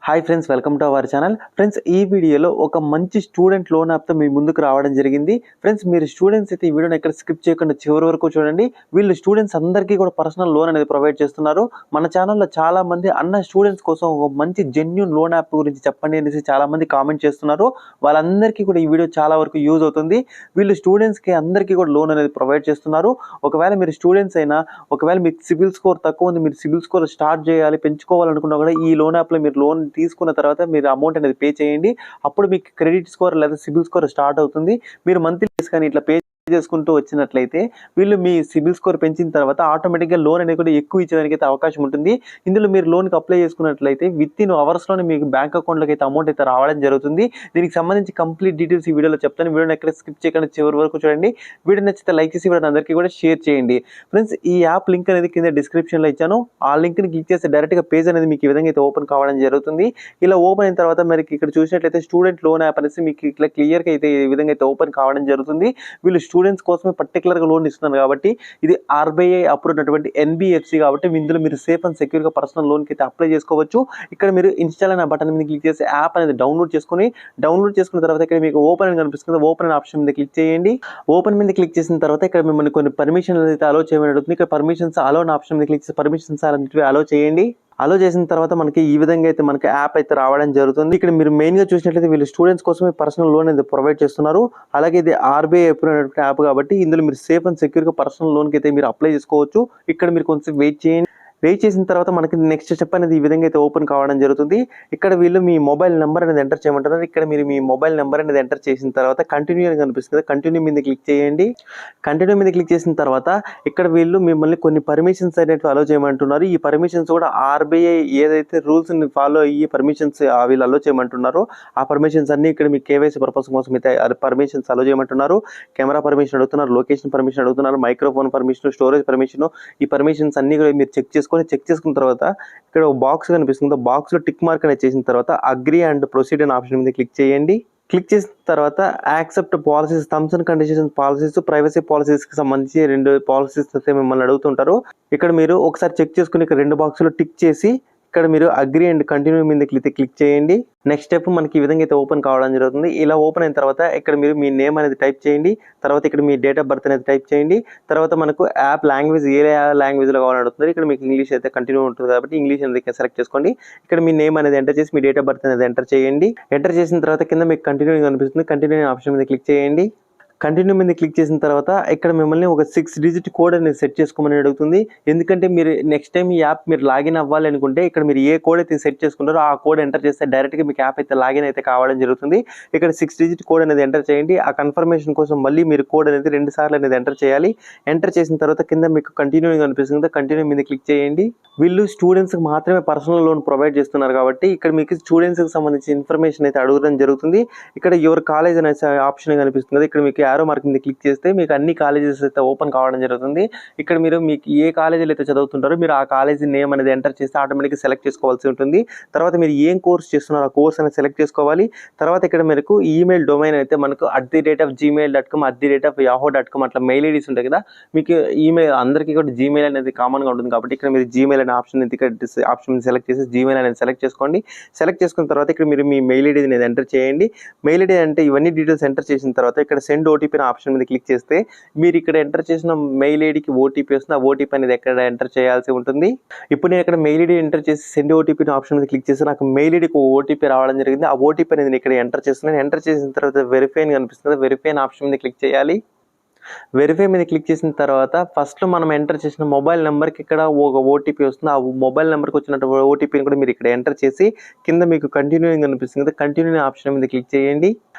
Hi friends, welcome to our channel. Friends, ఈ వీడియోలో ఒక మంచి స్టూడెంట్ లోన్ యాప్తో మీ ముందుకు రావడం జరిగింది. ఫ్రెండ్స్, మీరు స్టూడెంట్స్ అయితే ఈ వీడియోని ఎక్కడ స్కిప్ చేయకుండా చివరి వరకు చూడండి. వీళ్ళు స్టూడెంట్స్ అందరికీ కూడా పర్సనల్ లోన్ అనేది ప్రొవైడ్ చేస్తున్నారు. మన ఛానల్లో చాలా మంది అన్న స్టూడెంట్స్ కోసం ఒక మంచి జెన్యూన్ లోన్ యాప్ గురించి చెప్పండి అనేసి చాలా మంది కామెంట్ చేస్తున్నారు. వాళ్ళందరికీ కూడా ఈ వీడియో చాలా వరకు యూజ్ అవుతుంది. వీళ్ళు స్టూడెంట్స్కి అందరికీ కూడా లోన్ అనేది ప్రొవైడ్ చేస్తున్నారు. ఒకవేళ మీరు స్టూడెంట్స్ అయినా, ఒకవేళ మీకు సిబిల్ స్కోర్ తక్కువ ఉంది, మీరు సిబిల్ స్కోర్ స్టార్ట్ చేయాలి, పెంచుకోవాలనుకున్నా కూడా ఈ లోన్ యాప్లో మీరు లోన్ తీసుకున్న తర్వాత మీరు అమౌంట్ అనేది పే చేయండి. అప్పుడు మీకు క్రెడిట్ స్కోర్ లేదా సిబిల్ స్కోర్ స్టార్ట్ అవుతుంది. మీరు మంత్లీ కానీ ఇట్లా పే చేసుకుంటూ వచ్చినట్లయితే వీళ్ళు మీ సిబిల్ స్కోర్ పెంచిన తర్వాత ఆటోమేటిక్గా లోన్ అనేది కూడా ఎక్కువ ఇచ్చేదానికి అయితే అవకాశం ఉంటుంది. ఇందులో మీరు లోన్కి అప్లై చేసుకున్నట్లయితే విత్ ఇన్ అవర్స్లోనే మీకు బ్యాంక్ అకౌంట్లోకి అయితే అమౌంట్ అయితే రావడం జరుగుతుంది. దీనికి సంబంధించి కంప్లీట్ డీటెయిల్స్ ఈ వీడియోలో చెప్తాను. వీడియోని ఎక్కడ స్కిప్ చేయకుండా చివరి వరకు చూడండి. వీడియో నచ్చితే లైక్ చేసి వీడియోని అందరికీ కూడా షేర్ చేయండి. ఫ్రెండ్స్, ఈ యాప్ లింక్ అనేది కింద డిస్క్రిప్షన్లో ఇచ్చాను. ఆ లింక్ని క్లిక్ చేస్తే డైరెక్ట్గా పేజ్ అనేది మీకు ఈ విధంగా అయితే ఓపెన్ కావడం జరుగుతుంది. ఇలా ఓపెన్ అయిన తర్వాత మనకి ఇక్కడ చూసినట్లయితే స్టూడెంట్ లోన్ యాప్ అనేసి మీకు ఇట్లా క్లియర్గా అయితే ఈ విధంగా అయితే ఓపెన్ కావడం జరుగుతుంది. వీళ్ళు స్టూడెంట్స్ కోసమే పర్టికులర్గా లోన్ ఇస్తున్నారు కాబట్టి ఇది ఆర్బీఐ అప్రూవ్ ఉన్నటువంటి ఎన్బిఎఫ్సి కాబట్టి ఇందులో మీరు సేఫ్ అండ్ సెక్యూర్గా పర్సనల్ లోన్కి అయితే అప్లై చేసుకోవచ్చు. ఇక్కడ మీరు ఇన్స్టాల్ అనే బటన్ మీద క్లిక్ చేసి యాప్ అనేది డౌన్లోడ్ చేసుకున్న తర్వాత ఇక్కడ మీకు ఓపెన్ అని కనిపిస్తుంది. ఓపెన్ అనే ఆప్షన్ మీద క్లిక్ చేయండి. ఓపెన్ మీద క్లిక్ చేసిన తర్వాత ఇక్కడ మిమ్మల్ని కొన్ని పర్మిషన్స్ అయితే అలో చేయమని అడుగుతుంది. ఇక్కడ పర్మిషన్స్ అలో అనే ఆప్షన్ మీద క్లిక్ చేసి పర్మిషన్స్ అనేవి అలో చేయండి. అలో చేసిన తర్వాత మనకి ఈ విధంగా అయితే మనకి యాప్ అయితే రావడం జరుగుతుంది. ఇక్కడ మీరు మెయిన్గా చూసినట్లయితే వీళ్ళు స్టూడెంట్స్ కోసమే పర్సనల్ లోన్ అయితే ప్రొవైడ్ చేస్తున్నారు. అలాగే ఇది ఆర్బీఐ అప్రూవ్డ్ యాప్ కాబట్టి ఇందులో మీరు సేఫ్ అండ్ సెక్యూర్గా పర్సనల్ లోన్కి అయితే మీరు అప్లై చేసుకోవచ్చు. ఇక్కడ మీరు కొంచెం వెయిట్ చేయండి. వెయిట్ చేసిన తర్వాత మనకి నెక్స్ట్ స్టెప్ అనేది ఈ విధంగా అయితే ఓపెన్ కావడం జరుగుతుంది. ఇక్కడ వీళ్ళు మీ మొబైల్ నెంబర్ అనేది ఎంటర్ చేయమంటారు. ఇక్కడ మీరు మీ మొబైల్ నెంబర్ అనేది ఎంటర్ చేసిన తర్వాత కంటిన్యూ అని కనిపిస్తుంది. కంటిన్యూ మీద క్లిక్ చేయండి. కంటిన్యూ మీద క్లిక్ చేసిన తర్వాత ఇక్కడ వీళ్ళు మిమ్మల్ని కొన్ని పర్మిషన్స్ అనేవి అలో చేయమంటున్నారు. ఈ పర్మిషన్స్ కూడా ఆర్బీఐ ఏదైతే రూల్స్ని ఫాలో అయ్యి పర్మిషన్స్ వీళ్ళు అలో చేయమంటున్నారో ఆ పర్మిషన్స్ అన్ని ఇక్కడ మీ కేవైసీ పర్పస్ కోసం అయితే పర్మిషన్స్ అలో చేయమంటున్నారు. కెమెరా పర్మిషన్ అడుగుతున్నారు, లొకేషన్ పర్మిషన్ అడుగుతున్నారు, మైక్రోఫోన్ పర్మిషన్, స్టోరేజ్ పర్మిషన్. ఈ పర్మిషన్స్ అన్ని కూడా మీరు చెక్ చేసుకున్న తర్వాత ఇక్కడ ఒక బాక్స్ కనిపిస్తుంది. బాక్స్ లో టిక్ మార్క్ అనేది చేసిన తర్వాత అగ్రీ అండ్ ప్రొసీడ్ అనే ఆప్షన్ మీద క్లిక్ చేయండి. క్లిక్ చేసిన తర్వాత accept policies, terms and conditions policies, privacy policies కి సంబంధించి 2 పాలసీస్ అయితే మిమ్మల్ని అడుగుతుంటారు. ఇక్కడ మీరు ఒకసారి చెక్ చేసుకుని ఇక్కడ 2 బాక్సులు టిక్ చేసి ఇక్కడ మీరు అగ్రీ అండ్ కంటిన్యూ మీద క్లిక్ చేయండి. నెక్స్ట్ స్టెప్ మనకి ఈ విధంగా అయితే ఓపెన్ కావడం జరుగుతుంది. ఇలా ఓపెన్ అయిన తర్వాత ఇక్కడ మీరు మీ నేమ్ అనేది టైప్ చేయండి. తర్వాత ఇక్కడ మీ డేట్ ఆఫ్ బర్త్ అనేది టైప్ చేయండి. తర్వాత మనకు యాప్ లాంగ్వేజ్ ఏ లాంగ్వేజ్లో కావాలని అడుగుతుంది. ఇక్కడ మీకు ఇంగ్లీష్ అయితే కంటిన్యూ ఉంటుంది కాబట్టి ఇంగ్లీష్ అనేది సెలెక్ట్ చేసుకోండి. ఇక్కడ మీ నేమ్ అనేది ఎంటర్ చేసి మీ డేట్ ఆఫ్ బర్త్ అనేది ఎంటర్ చేయండి. ఎంటర్ చేసిన తర్వాత కింద మీకు కంటిన్యూ కనిపిస్తుంది. కంటిన్యూ ఆప్షన్ మీద క్లిక్ చేయండి. కంటిన్యూ మీద క్లిక్ చేసిన తర్వాత ఇక్కడ మిమ్మల్ని ఒక 6 డిజిట్ కోడ్ అనేది సెట్ చేసుకోమని అడుగుతుంది. ఎందుకంటే మీరు నెక్స్ట్ టైం ఈ యాప్ మీరు లాగిన్ అవ్వాలి అనుకుంటే ఇక్కడ మీరు ఏ కోడ్ అయితే సెట్ చేసుకుంటారో ఆ కోడ్ ఎంటర్ చేస్తే డైరెక్ట్గా మీకు యాప్ అయితే లాగిన్ అయితే కావడం జరుగుతుంది. ఇక్కడ 6 డిజిట్ కోడ్ అనేది ఎంటర్ చేయండి. ఆ కన్ఫర్మేషన్ కోసం మళ్ళీ మీరు కోడ్ అనేది 2 సార్లు అనేది ఎంటర్ చేయాలి. ఎంటర్ చేసిన తర్వాత కింద మీకు కంటిన్యూ కనిపిస్తుంది. కంటిన్యూ మీద క్లిక్ చేయండి. వీళ్ళు స్టూడెంట్స్కి మాత్రమే పర్సనల్ లోన్ ప్రొవైడ్ చేస్తున్నారు కాబట్టి ఇక్కడ మీకు స్టూడెంట్స్కి సంబంధించిన ఇన్ఫర్మేషన్ అయితే అడగడం జరుగుతుంది. ఇక్కడ యువర్ కాలేజ్ అనే ఆప్షన్ కనిపిస్తుంది. ఇక్కడ మీకు యారో మార్క్ మీద క్లిక్ చేస్తే మీకు అన్ని కాలేజెస్ అయితే ఓపెన్ కావడం జరుగుతుంది. ఇక్కడ మీరు మీకు ఏ కాలేజీలో అయితే చదువుతుంటారో మీరు ఆ కాలేజీ నేమ్ అనేది ఎంటర్ చేస్తే ఆటోమేటిక్గా సెలెక్ట్ చేసుకోవాల్సి ఉంటుంది. తర్వాత మీరు ఏం కోర్స్ చేస్తున్నారో ఆ కోర్స్ అనేది సెలెక్ట్ చేసుకోవాలి. తర్వాత ఇక్కడ మీకు ఈమెయిల్ డొమైన్ అయితే మనకు @gmail.com, @yahoo.com అట్లా మెయిల్ ఐడీస్ ఉంటాయి కదా. మీకు ఈమెయిల్ అందరికీ కూడా జీమెయిల్ అనేది కామన్గా ఉంటుంది కాబట్టి ఇక్కడ మీరు జీమెయిల్ అనే ఆప్షన్ సెలెక్ట్ చేసి జీమెయిల్ అనేది సెలెక్ట్ చేసుకోండి. సెలెక్ట్ చేసుకున్న తర్వాత ఇక్కడ మీరు మీ మెయిల్ ఐడి అనేది ఎంటర్ చేయండి. మెయిల్ ఐడి అంటే ఇవన్నీ డీటెయిల్స్ ఎంటర్ చేసిన తర్వాత ఇక్కడ సెండ్ ఓటీపీ ఆప్షన్ మీద క్లిక్ చేస్తే మీరు ఇక్కడ ఎంటర్ చేసిన మెయిల్ ఐడికి ఓటీపీ వస్తుంది. ఆ ఓటీపీ అనేది ఎక్కడ ఎంటర్ చేయాల్సి ఉంటుంది. ఇప్పుడు నేను ఇక్కడ మెయిల్ ఐడి ఎంటర్ చేసి సెండ్ ఓటీపీ ఆప్షన్ మీద క్లిక్ చేస్తే నాకు మెయిల్ ఐడికి ఓటీపీ రావడం జరిగింది. ఆ ఓటీపీ అనేది నేను ఇక్కడ ఎంటర్ చేస్తున్నాను. ఎంటర్ చేసిన తర్వాత వెరిఫై అని కనిపిస్తుంది. వెరిఫై ఆప్షన్ మీద క్లిక్ చేయాలి. వెరిఫై మీద క్లిక్ చేసిన తర్వాత ఫస్ట్లో మనం ఎంటర్ చేసిన మొబైల్ నెంబర్కి ఇక్కడ ఒక ఓటీపీ వస్తుంది. ఆ మొబైల్ నెంబర్కి వచ్చినట్టు ఓటీపీని కూడా మీరు ఇక్కడ ఎంటర్ చేసి కింద మీకు కంటిన్యూ కనిపిస్తుంది కదా, కంటిన్యూ ఆప్షన్ మీద క్లిక్ చేయండి.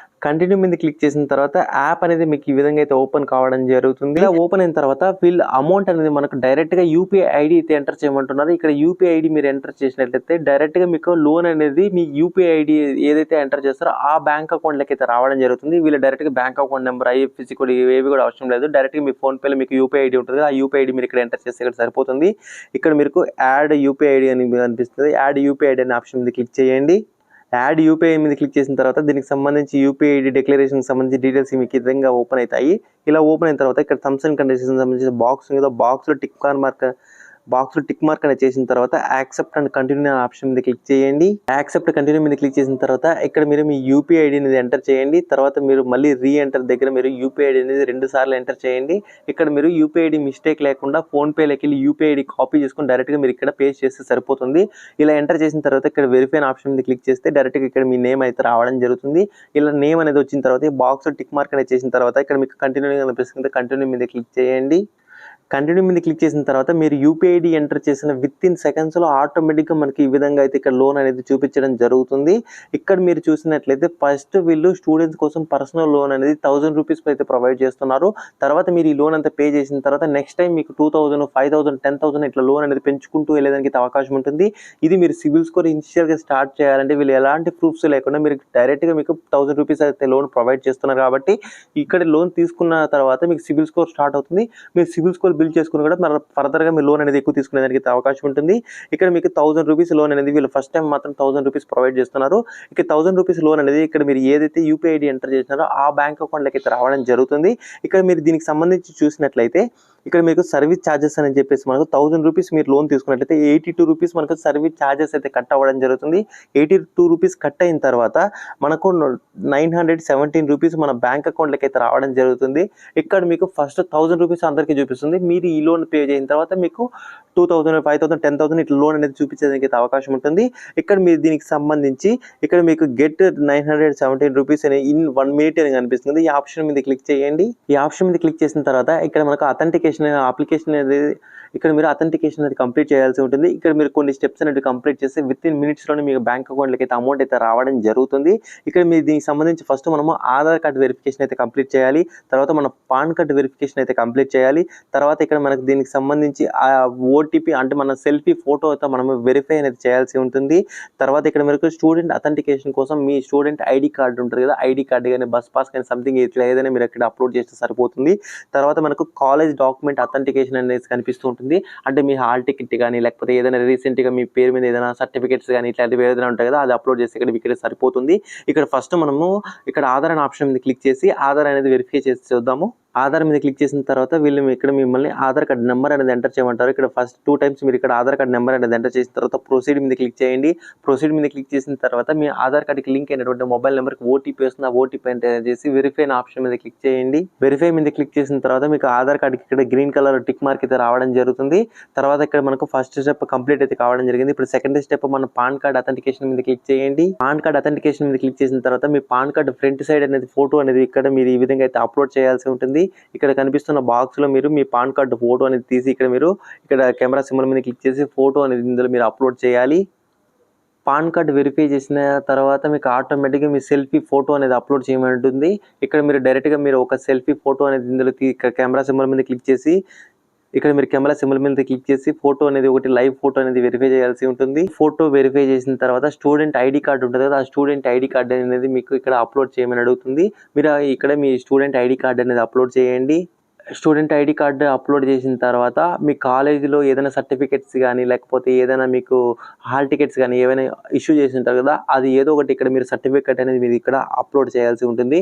కంటిన్యూ మీద క్లిక్ చేసిన తర్వాత యాప్ అనేది మీకు ఈ విధంగా అయితే ఓపెన్ కావడం జరుగుతుంది. ఇలా ఓపెన్ అయిన తర్వాత వీళ్ళు అమౌంట్ అనేది మనకు డైరెక్ట్గా యూపీఐ ఐడి అయితే ఎంటర్ చేయమంటున్నారు. ఇక్కడ యూపీఐ ఐడి మీరు ఎంటర్ చేసినట్లయితే డైరెక్ట్గా మీకు లోన్ అనేది మీ యూపీఐ ఐడి ఏదైతే ఎంటర్ చేస్తారో ఆ బ్యాంక్ అకౌంట్లోకి అయితే రావడం జరుగుతుంది. వీళ్ళు డైరెక్ట్గా bank account number, IFSC code ఇవేవి కూడా అవసరం లేదు. డైరెక్ట్గా మీ ఫోన్పేలో మీకు యూపీఐ ఐడి ఉంటుంది. ఆ యూపీఐ ఐడి మీరు ఇక్కడ ఎంటర్ చేస్తే ఇక్కడ సరిపోతుంది. ఇక్కడ మీకు యాడ్ యూపీఐ ఐడి అని అనిపిస్తుంది. యాడ్ యూపీఐ ఐడి అనే ఆప్షన్ మీద క్లిక్ చేయండి. యాడ్ యూపీఐ మీద క్లిక్ చేసిన తర్వాత దీనికి సంబంధించి యూపీఐ ఐడి డిక్లరేషన్ సంబంధించి డీటెయిల్స్ మీకు ఈ విధంగా ఓపెన్ అవుతాయి. ఇలా ఓపెన్ అయిన తర్వాత ఇక్కడ టర్మ్స్ అండ్ కండిషన్స్ సంబంధించిన బాక్స్ మీద బాక్స్లో tick mark box tick mark అనేది చేసిన తర్వాత యాక్సెప్ట్ అండ్ కంటిన్యూ ఆప్షన్ మీద క్లిక్ చేయండి. యాక్సెప్ట్ కంటిన్యూ మీద క్లిక్ చేసిన తర్వాత ఇక్కడ మీరు మీ యూపీఐ ఐడి అనేది ఎంటర్ చేయండి. తర్వాత మీరు మళ్ళీ రీ ఎంటర్ దగ్గర మీరు యూపీఐ ఐడి అనేది 2 సార్లు ఎంటర్ చేయండి. ఇక్కడ మీరు యూపీఐ ఐడి మిస్టేక్ లేకుండా ఫోన్ పేలోకి వెళ్ళి యూపీఐ ఐడి కాపీ చేసుకుని డైరెక్ట్గా మీరు ఇక్కడ పేస్ట్ చేస్తే సరిపోతుంది. ఇలా ఎంటర్ చేసిన తర్వాత ఇక్కడ వెరిఫై ఆప్షన్ మీద క్లిక్ చేస్తే డైరెక్ట్గా ఇక్కడ మీ నేమ్ అయితే రావడం జరుగుతుంది. ఇలా నేమ్ అనేది వచ్చిన తర్వాత ఈ బాక్స్ టిక్ మార్క్ అనేది చేసిన తర్వాత ఇక్కడ మీకు కంటిన్యూ కనిపిస్తుంది. కంటిన్యూ మీద క్లిక్ చేయండి. కంటిన్యూ మీద క్లిక్ చేసిన తర్వాత మీరు యూపీఐ ఐడి ఎంటర్ చేసిన విత్ ఇన్ సెకండ్స్లో ఆటోమేటిక్గా మనకి ఈ విధంగా అయితే ఇక్కడ లోన్ అనేది చూపించడం జరుగుతుంది. ఇక్కడ మీరు చూసినట్లయితే ఫస్ట్ వీళ్ళు స్టూడెంట్స్ కోసం పర్సనల్ లోన్ అనేది 1000 రూపీస్ అయితే ప్రొవైడ్ చేస్తున్నారు. తర్వాత మీరు ఈ లోన్ అంతా పే చేసిన తర్వాత నెక్స్ట్ టైం మీకు 2000, 5000, 10,000 ఇట్లా లోన్ అనేది పెంచుకుంటూ వెళ్ళడానికి అవకాశం ఉంటుంది. ఇది మీరు సిబిల్ స్కోర్ ఇనిషియల్గా స్టార్ట్ చేయాలంటే వీళ్ళు ఎలాంటి ప్రూఫ్స్ లేకుండా మీరు డైరెక్ట్గా మీకు 1000 రూపీస్ అయితే లోన్ ప్రొవైడ్ చేస్తున్నారు. కాబట్టి ఇక్కడ లోన్ తీసుకున్న తర్వాత మీకు సిబిల్ స్కోర్ స్టార్ట్ అవుతుంది. మీరు సిబిల్ స్కోర్ బిల్డ్ చేసుకుని కూడా మరి ఫర్దర్గా మీ లోన్ అనేది ఎక్కువ తీసుకునేదానికి అవకాశం ఉంటుంది. ఇక్కడ మీకు 1000 రూపీస్ లోన్ అనేది వీళ్ళు ఫస్ట్ టైం మాత్రం 1000 రూపీస్ ప్రొవైడ్ చేస్తున్నారు. ఇక 1000 రూపీస్ లోన్ అనేది ఇక్కడ మీరు ఏదైతే యూపీఐ ఐడి ఎంటర్ చేసినారో ఆ బ్యాంక్ అకౌంట్లోకి అయితే రావడం జరుగుతుంది. ఇక్కడ మీరు దీనికి సంబంధించి చూసినట్లయితే ఇక్కడ మీకు సర్వీస్ ఛార్జెస్ అని చెప్పేసి మనకు 1000 రూపీస్ మీరు లోన్ తీసుకున్నట్లయితే 82 రూపీస్ మనకు సర్వీస్ ఛార్జెస్ అయితే కట్ అవ్వడం జరుగుతుంది. 82 రూపీస్ కట్ అయిన తర్వాత మనకు 917 రూపీస్ మన బ్యాంక్ అకౌంట్లోకి అయితే రావడం జరుగుతుంది. ఇక్కడ మీకు ఫస్ట్ 1000 రూపీస్ అందరికీ చూపిస్తుంది. మీరు ఈ లోన్ పే చేసిన తర్వాత మీకు 2000, 5000, 10,000 ఇట్లా లోన్ అనేది చూపించడానికి అయితే అవకాశం ఉంటుంది. ఇక్కడ మీరు దీనికి సంబంధించి ఇక్కడ మీకు గెట్ 917 రూపీస్ అని ఇన్ 1 మినిట్ అని కనిపిస్తుంది. ఈ ఆప్షన్ మీద క్లిక్ చేయండి. ఈ ఆప్షన్ మీద క్లిక్ చేసిన తర్వాత ఇక్కడ మనకు అథెంటికేషన్ అప్లికేషన్ అనేది ఇక్కడ మీరు అథెంటికేషన్ అనేది కంప్లీట్ చేయాల్సి ఉంటుంది. ఇక్కడ మీరు కొన్ని స్టెప్స్ అనేది కంప్లీట్ చేసి విత్ ఇన్ మినిట్స్లోనే మీకు బ్యాంక్ అకౌంట్లోకి అయితే అమౌంట్ అయితే రావడం జరుగుతుంది. ఇక్కడ మీరు దీనికి సంబంధించి ఫస్ట్ మనము ఆధార్ కార్డ్ వెరిఫికేషన్ అయితే కంప్లీట్ చేయాలి. తర్వాత మన పాన్ కార్డ్ వెరిఫికేషన్ అయితే కంప్లీట్ చేయాలి. తర్వాత ఇక్కడ మనకు దీనికి సంబంధించి ఆ ఓటీపీ అంటే మన సెల్ఫీ ఫోటో అయితే మనం వెరిఫై అనేది చేయాల్సి ఉంటుంది. తర్వాత ఇక్కడ మనకు స్టూడెంట్ అథెంటికేషన్ కోసం మీ స్టూడెంట్ ఐడి కార్డు ఉంటుంది కదా, ఐడి కార్డు కానీ బస్ పాస్ కానీ సంథింగ్ ఇట్లా ఏదైనా మీరు ఇక్కడ అప్లోడ్ చేస్తే సరిపోతుంది. తర్వాత మనకు కాలేజ్ డాక్యుమెంట్ అథెంటికేషన్ అనేది కనిపిస్తూ ఉంటుంది. అంటే మీ హాల్ టికెట్ కానీ లేకపోతే ఏదైనా రీసెంట్గా మీ పేరు మీద ఏదైనా సర్టిఫికేట్స్ కానీ ఇట్లాంటివి ఏదైనా ఉంటాయి కదా, అది అప్లోడ్ చేసి ఇక్కడ సరిపోతుంది. ఇక్కడ ఫస్ట్ మనము ఇక్కడ ఆధార్ అనే ఆప్షన్ మీద క్లిక్ చేసి ఆధార్ అనేది వెరిఫై చేసి చూద్దాము. ఆధార్ మీద క్లిక్ చేసిన తర్వాత వీళ్ళు ఇక్కడ మిమ్మల్ని ఆధార్ కార్డ్ నెంబర్ అనేది ఎంటర్ చేయమంటారు. ఇక్కడ ఫస్ట్ 2 టైమ్స్ మీరు ఇక్కడ ఆధార్ కార్డ్ నెంబర్ అనేది ఎంటర్ చేసిన తర్వాత ప్రొసీడ్ మీద క్లిక్ చేయండి. ప్రొసీడ్ మీద క్లిక్ చేసిన తర్వాత మీ ఆధార్ కార్డ్కి లింక్ అయినటువంటి మొబైల్ నెంబర్కి ఓటీపీ వస్తుంది. ఆ ఓటీపీ ఎంటర్ చేసి వెరిఫై ఆప్షన్ మీద క్లిక్ చేయండి. వెరిఫై మీద క్లిక్ చేసిన తర్వాత మీకు ఆధార్ కార్డ్కి ఇక్కడ గ్రీన్ కలర్ టిక్ మార్క్ అయితే రావడం జరుగుతుంది. తర్వాత ఇక్కడ మనకు ఫస్ట్ స్టెప్ కంప్లీట్ అయితే కావడం జరిగింది. ఇప్పుడు సెకండ్ స్టెప్ మన పాన్ కార్డ్ అథెంటికేషన్ మీద క్లిక్ చేయండి. పాన్ కార్డ్ అథెంటికేషన్ మీద క్లిక్ చేసిన తర్వాత మీ పాన్ కార్డ్ ఫ్రంట్ సైడ్ అనేది ఫోటో అనేది ఇక్కడ మీరు ఈ విధంగా అయితే అప్లోడ్ చేయాల్సి ఉంటుంది. ఇక్కడ కనిపిస్తున్న బాక్స్ లో మీరు మీ పాన్ కార్డు ఫోటో అనేది తీసి ఇక్కడ కెమెరా సింబల్ మీద క్లిక్ చేసి ఫోటో అనేది ఇందులో మీరు అప్లోడ్ చేయాలి. పాన్ కార్డ్ వెరిఫై చేసిన తర్వాత మీకు ఆటోమేటిక్గా మీ సెల్ఫీ ఫోటో అనేది అప్లోడ్ చేయమంటుంది. ఇక్కడ మీరు డైరెక్ట్గా మీరు ఒక సెల్ఫీ ఫోటో అనేది ఇందులో కెమెరా సింబల్ మీద క్లిక్ చేసి ఇక్కడ మీరు కెమెరా సింబల్ మీద క్లిక్ చేసి ఫోటో అనేది ఒకటి లైవ్ ఫోటో అనేది వెరిఫై చేయాల్సి ఉంటుంది. ఫోటో వెరిఫై చేసిన తర్వాత స్టూడెంట్ ఐడి కార్డు ఉంటుంది కదా, ఆ స్టూడెంట్ ఐడి కార్డు అనేది మీకు ఇక్కడ అప్లోడ్ చేయమని అడుగుతుంది. మీరు ఇక్కడ మీ స్టూడెంట్ ఐడి కార్డు అనేది అప్లోడ్ చేయండి. స్టూడెంట్ ఐడి కార్డు అప్లోడ్ చేసిన తర్వాత మీ కాలేజీలో ఏదైనా సర్టిఫికెట్స్ కానీ లేకపోతే ఏదైనా మీకు హాల్ టికెట్స్ కానీ ఏమైనా ఇష్యూ చేసి ఉంటారు కదా, అది ఏదో ఒకటి ఇక్కడ మీరు సర్టిఫికెట్ అనేది మీరు ఇక్కడ అప్లోడ్ చేయాల్సి ఉంటుంది.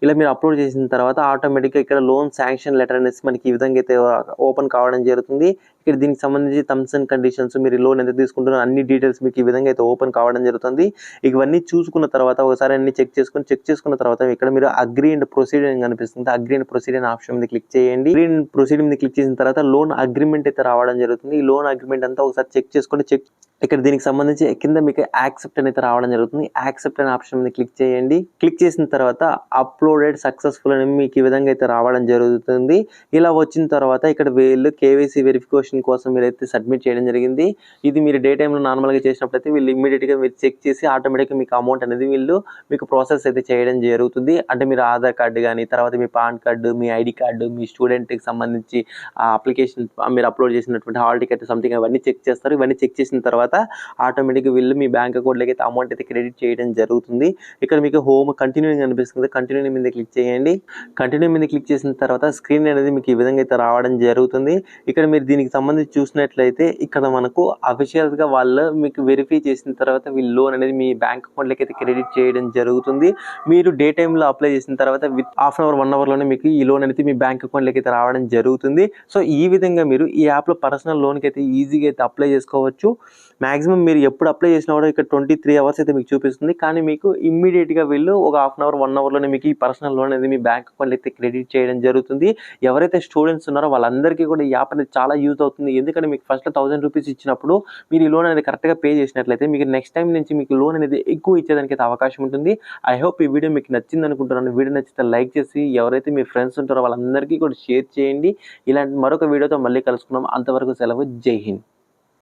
ఇలా మీరు అప్లోడ్ చేసిన తర్వాత ఆటోమేటిక్గా ఇక్కడ లోన్ శాంక్షన్ లెటర్ అనేసి మనకి ఈ విధంగా అయితే ఓపెన్ కావడం జరుగుతుంది. ఇక్కడ దీనికి సంబంధించి టర్మ్స్ అండ్ కండిషన్స్ మీరు లోన్ ఎంత తీసుకుంటున్నారో అన్ని డీటెయిల్స్ మీకు ఈ విధంగా అయితే ఓపెన్ కావడం జరుగుతుంది. ఇవన్నీ చూసుకున్న తర్వాత ఒకసారి అన్ని చెక్ చేసుకున్న తర్వాత ఇక్కడ మీరు అగ్రీ అండ్ ప్రొసీడ్ అని కనిపిస్తుంది. అగ్రీ అండ్ ప్రొసీడ్ అనే ఆప్షన్ మీద క్లిక్ చేయండి. అగ్రీ అండ్ ప్రొసీడ్ మీద క్లిక్ చేసిన తర్వాత లోన్ అగ్రిమెంట్ అయితే రావడం జరుగుతుంది. ఈ లోన్ అగ్రిమెంట్ అంతా ఒకసారి చెక్ చేసుకోండి. ఇక్కడ దీనికి సంబంధించి కింద మీకు యాక్సెప్ట్ అనేది రావడం జరుగుతుంది. యాక్సెప్ట్ అనే ఆప్షన్ మీద క్లిక్ చేయండి. క్లిక్ చేసిన తర్వాత అప్లోడెడ్ సక్సెస్ఫుల్ అని మీకు ఈ విధంగా అయితే రావడం జరుగుతుంది. ఇలా వచ్చిన తర్వాత ఇక్కడ వీళ్ళు కేవైసీ వెరిఫికేషన్ కోసం మీరైతే సబ్మిట్ చేయడం జరిగింది. ఇది మీరు డే టైంలో నార్మల్గా చేసినప్పుడైతే వీళ్ళు ఇమ్మీడియట్గా మీరు చెక్ చేసి ఆటోమేటిక్గా మీకు అమౌంట్ అనేది వీళ్ళు మీకు ప్రాసెస్ అయితే చేయడం జరుగుతుంది. అంటే మీరు ఆధార్ కార్డు కానీ తర్వాత మీ పాన్ కార్డు, మీ ఐడి కార్డు, మీ స్టూడెంట్కి సంబంధించి ఆ అప్లికేషన్ మీరు అప్లోడ్ చేసినటువంటి హాల్ టికెట్ సంథింగ్ అవన్నీ చెక్ చేస్తారు. ఇవన్నీ చెక్ చేసిన తర్వాత ఆటోమేటిక్గా వీళ్ళు మీ బ్యాంక్ అకౌంట్లోకి అయితే అమౌంట్ అయితే క్రెడిట్ చేయడం జరుగుతుంది. ఇక్కడ మీకు హోమ్ కంటిన్యూయింగ్ అనిపిస్తుంది. కంటిన్యూ మీద క్లిక్ చేయండి. కంటిన్యూ మీద క్లిక్ చేసిన తర్వాత స్క్రీన్ అనేది మీకు ఈ విధంగా అయితే రావడం జరుగుతుంది. ఇక్కడ మీరు దీనికి సంబంధించి చూసినట్లయితే ఇక్కడ మనకు అఫీషియల్గా వాళ్ళు మీకు వెరిఫై చేసిన తర్వాత వీళ్ళు లోన్ అనేది మీ బ్యాంక్ అకౌంట్లోకి అయితే క్రెడిట్ చేయడం జరుగుతుంది. మీరు డే టైంలో అప్లై చేసిన తర్వాత విత్ హాఫ్ అన్ అవర్ 1 అవర్లోనే మీకు ఈ లోన్ అనేది మీ బ్యాంక్ అకౌంట్లోకి అయితే రావడం జరుగుతుంది. సో ఈ విధంగా మీరు ఈ యాప్లో పర్సనల్ లోన్కి అయితే ఈజీగా అయితే అప్లై చేసుకోవచ్చు. మ్యాక్సిమం మీరు ఎప్పుడు అప్లై చేసినా కూడా ఇక్కడ 23 అవర్స్ అయితే మీకు చూపిస్తుంది. కానీ మీకు ఇమ్మీడియట్గా వీళ్ళు ఒక హాఫ్ అన్ అవర్ 1 అవర్లోనే మీకు ఈ పర్సనల్ లోన్ అనేది మీ బ్యాంక్ అకౌంట్లో అయితే క్రెడిట్ చేయడం జరుగుతుంది. ఎవరైతే స్టూడెంట్స్ ఉన్నారో వాళ్ళందరికీ కూడా ఈ యాప్ అనేది చాలా యూజ్ అవుతుంది. ఎందుకంటే మీకు ఫస్ట్ 1000 రూపీస్ ఇచ్చినప్పుడు మీరు ఈ లోన్ అనేది కరెక్ట్గా పే చేసినట్లయితే మీకు నెక్స్ట్ టైం నుంచి మీకు లోన్ అనేది ఎక్కువ ఇచ్చేదానికి అయితే అవకాశం ఉంటుంది. ఐ హోప్ ఈ వీడియో మీకు నచ్చింది అనుకుంటున్నాను. వీడియో నచ్చితే లైక్ చేసి ఎవరైతే మీ ఫ్రెండ్స్ ఉంటారో వాళ్ళందరికీ కూడా షేర్ చేయండి. ఇలాంటి మరొక వీడియోతో మళ్ళీ కలుసుకుందాం. అంతవరకు సెలవు. జై హింద్.